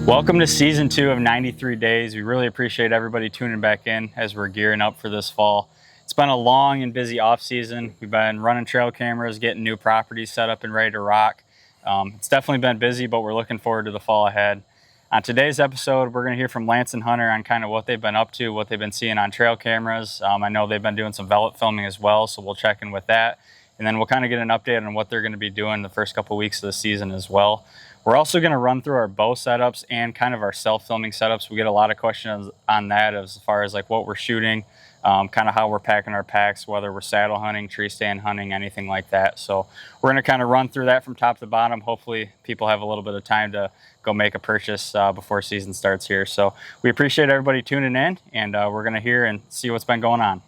Welcome to season 2 of 93 Days. We really appreciate everybody tuning back in as we're gearing up for this fall. It's been a long and busy off season. We've been running trail cameras, getting new properties set up and ready to rock. It's definitely been busy, but we're looking forward to the fall ahead. On today's episode, we're going to hear from Lance and Hunter on kind of what they've been up to, what they've been seeing on trail cameras. I know they've been doing some velvet filming as well, so we'll check in with that. And then we'll kind of get an update on what they're going to be doing the first couple weeks of the season as well. We're also going to run through our bow setups and kind of our self-filming setups. We get a lot of questions on that as far as like what we're shooting, kind of how we're packing our packs, whether we're saddle hunting, tree stand hunting, anything like that. So we're going to kind of run through that from top to bottom. Hopefully people have a little bit of time to go make a purchase before season starts here. So we appreciate everybody tuning in, and we're going to hear and see what's been going on.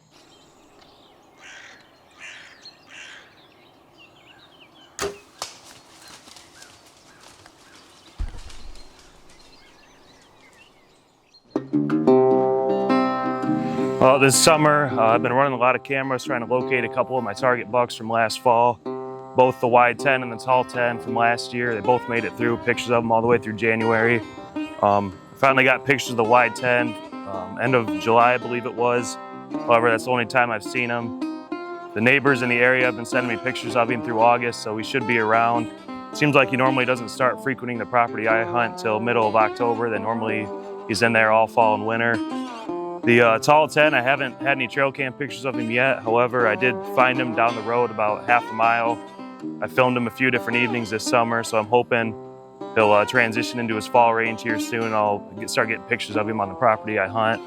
Well, this summer, I've been running a lot of cameras trying to locate a couple of my target bucks from last fall. Both the wide 10 and the tall 10 from last year. They both made it through, pictures of them all the way through January. Finally got pictures of the wide 10, end of July, I believe it was. However, that's the only time I've seen them. The neighbors in the area have been sending me pictures of him through August, so we should be around. Seems like he normally doesn't start frequenting the property I hunt till middle of October. Then normally he's in there all fall and winter. The tall 10, I haven't had any trail cam pictures of him yet. However, I did find him down the road about half a mile. I filmed him a few different evenings this summer, so I'm hoping he'll transition into his fall range here soon. I'll start getting pictures of him on the property I hunt.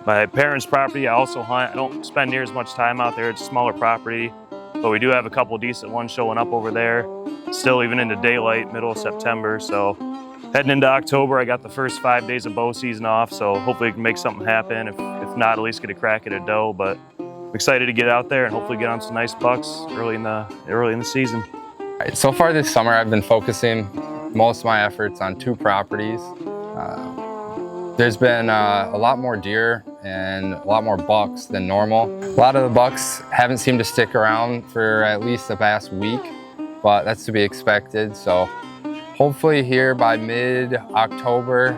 My parents' property I also hunt. I don't spend near as much time out there. It's a smaller property, but we do have a couple decent ones showing up over there. Still even into daylight, middle of September. So heading into October, I got the first 5 days of bow season off, so hopefully we can make something happen. If not, at least get a crack at a doe. But I'm excited to get out there and hopefully get on some nice bucks early in the season. So far this summer, I've been focusing most of my efforts on 2 properties. There's been a lot more deer and a lot more bucks than normal. A lot of the bucks haven't seemed to stick around for at least the past week, but that's to be expected. So hopefully here by mid-October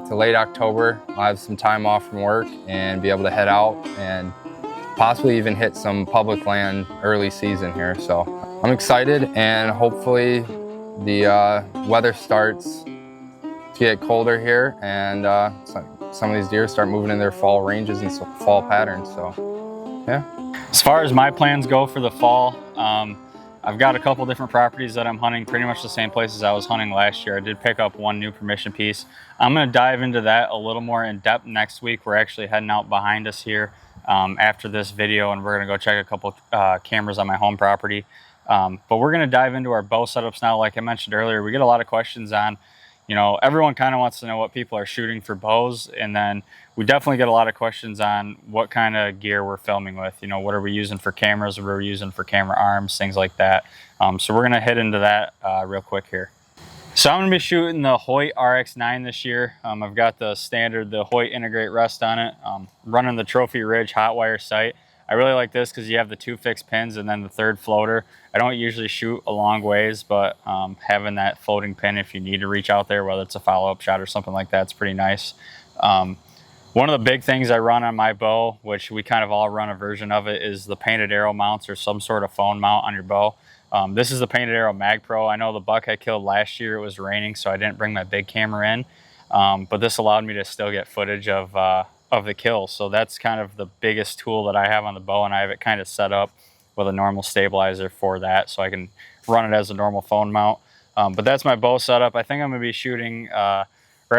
to late October, I'll have some time off from work and be able to head out and possibly even hit some public land early season here. So I'm excited, and hopefully the weather starts to get colder here, and some of these deer start moving in their fall ranges and fall patterns. So yeah. As far as my plans go for the fall, I've got a couple different properties that I'm hunting, pretty much the same places I was hunting last year. I did pick up one new permission piece. I'm going to dive into that a little more in depth next week. We're actually heading out behind us here after this video, and we're going to go check a couple cameras on my home property. But we're going to dive into our bow setups now. Like I mentioned earlier, we get a lot of questions on, everyone kind of wants to know what people are shooting for bows, and then we definitely get a lot of questions on what kind of gear we're filming with. What are we using for cameras, what are we using for camera arms, things like that. So we're going to hit into that real quick here. So I'm going to be shooting the Hoyt RX9 this year. I've got the standard, the Hoyt Integrate rest on it. Running the Trophy Ridge hot wire sight. I really like this because you have the 2 fixed pins and then the 3rd floater. I don't usually shoot a long ways, but having that floating pin if you need to reach out there, whether it's a follow-up shot or something like that, it's pretty nice. One of the big things I run on my bow, which we kind of all run a version of it, is the painted arrow mounts or some sort of phone mount on your bow. This is the Painted Arrow Mag Pro. I know the buck I killed last year, it was raining, so I didn't bring my big camera in, but this allowed me to still get footage of the kill. So that's kind of the biggest tool that I have on the bow, and I have it kind of set up with a normal stabilizer for that, so I can run it as a normal phone mount. But that's my bow setup. I think I'm going to be shooting right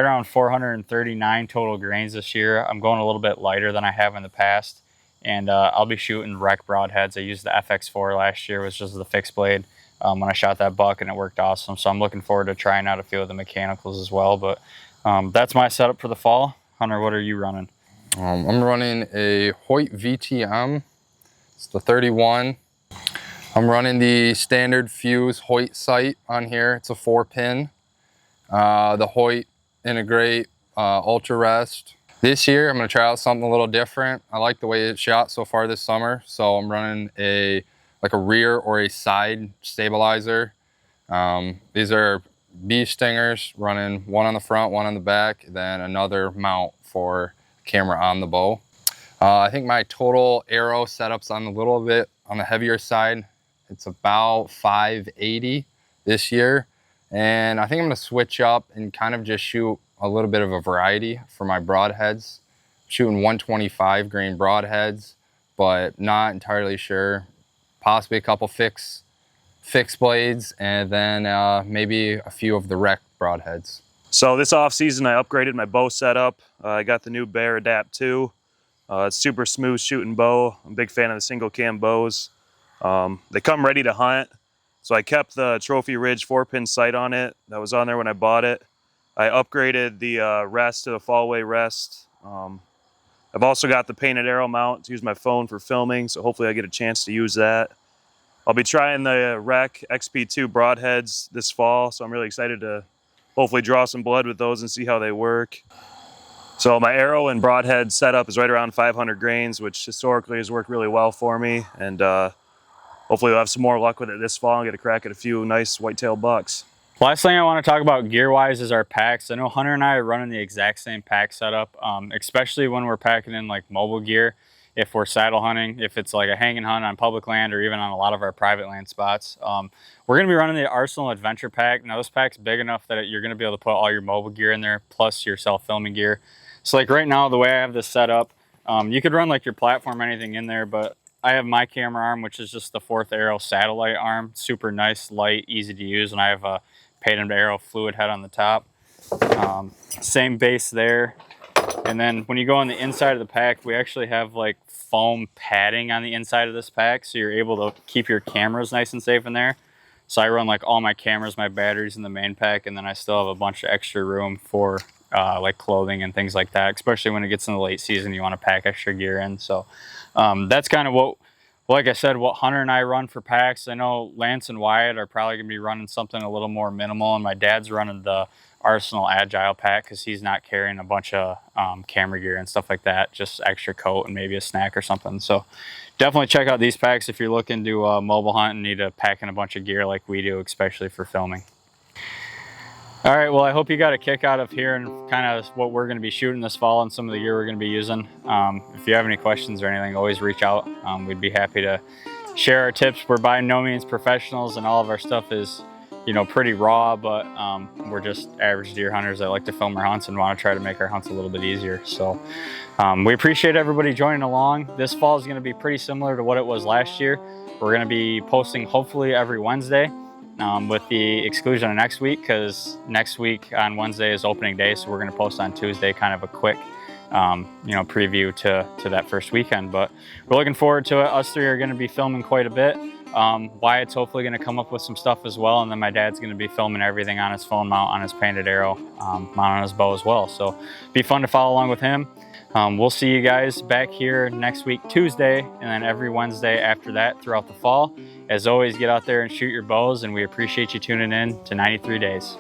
around 439 total grains this year. I'm going a little bit lighter than I have in the past, and I'll be shooting rec broadheads. I used the FX4 last year, which was the fixed blade, when I shot that buck, and it worked awesome. So I'm looking forward to trying out a few of the mechanicals as well. But that's my setup for the fall. Hunter, what are you running? I'm running a Hoyt VTM. It's the 31. I'm running the standard fuse Hoyt sight on here. It's a 4-pin. The Hoyt Integrate Ultra Rest. This year I'm going to try out something a little different. I like the way it shot so far this summer, so I'm running like a rear or a side stabilizer. These are bee stingers, running one on the front, one on the back, then another mount for camera on the bow. I think my total arrow setup's on a little bit on the heavier side. It's about 580 this year. And I think I'm gonna switch up and kind of just shoot a little bit of a variety for my broadheads. Shooting 125 grain broadheads, but not entirely sure. Possibly a couple fixed blades, and then maybe a few of the wrecked broadheads. So this off season, I upgraded my bow setup. I got the new Bear Adapt 2. It's super smooth shooting bow. I'm a big fan of the single cam bows. They come ready to hunt. So I kept the Trophy Ridge 4-pin sight on it. That was on there when I bought it. I upgraded the rest to the fallaway rest. I've also got the painted arrow mount to use my phone for filming, so hopefully I get a chance to use that. I'll be trying the Rec XP2 broadheads this fall, so I'm really excited to hopefully draw some blood with those and see how they work. So my arrow and broadhead setup is right around 500 grains, which historically has worked really well for me, and hopefully we'll have some more luck with it this fall and get a crack at a few nice whitetail bucks. Last thing I want to talk about gear-wise is our packs. I know Hunter and I are running the exact same pack setup, especially when we're packing in like mobile gear. If we're saddle hunting, if it's like a hanging hunt on public land or even on a lot of our private land spots. We're going to be running the Arsenal Adventure Pack. Now this pack's big enough that you're going to be able to put all your mobile gear in there, plus your self-filming gear. So like right now, the way I have this set up, you could run like your platform, anything in there, but I have my camera arm, which is just the 4th Arrow satellite arm. Super nice, light, easy to use, and I have a painted arrow fluid head on the top. Same base there. And then when you go on the inside of the pack, we actually have like foam padding on the inside of this pack, so you're able to keep your cameras nice and safe in there. So I run like all my cameras, my batteries in the main pack, and then I still have a bunch of extra room for like clothing and things like that, especially when it gets in the late season, you want to pack extra gear in. So that's kind of what, like I said, what Hunter and I run for packs. I know Lance and Wyatt are probably going to be running something a little more minimal, and my dad's running the Arsenal Agile pack because he's not carrying a bunch of camera gear and stuff like that, just extra coat and maybe a snack or something. So definitely check out these packs if you're looking to mobile hunt and need to pack in a bunch of gear like we do, especially for filming. All right, well, I hope you got a kick out of hearing kind of what we're going to be shooting this fall and some of the gear we're going to be using. If you have any questions or anything, always reach out. We'd be happy to share our tips. We're by no means professionals, and all of our stuff is, you know, pretty raw, but we're just average deer hunters that like to film our hunts and want to try to make our hunts a little bit easier. So we appreciate everybody joining along. This fall is going to be pretty similar to what it was last year. We're going to be posting hopefully every Wednesday. With the exclusion of next week, because next week on Wednesday is opening day, so we're going to post on Tuesday kind of a quick preview to that first weekend. But we're looking forward to it. Us three are going to be filming quite a bit. Wyatt's hopefully going to come up with some stuff as well, and then my dad's going to be filming everything on his phone mount, on his painted arrow, mount on his bow as well. So be fun to follow along with him. We'll see you guys back here next week, Tuesday, and then every Wednesday after that throughout the fall. As always, get out there and shoot your bows, and we appreciate you tuning in to 93 Days.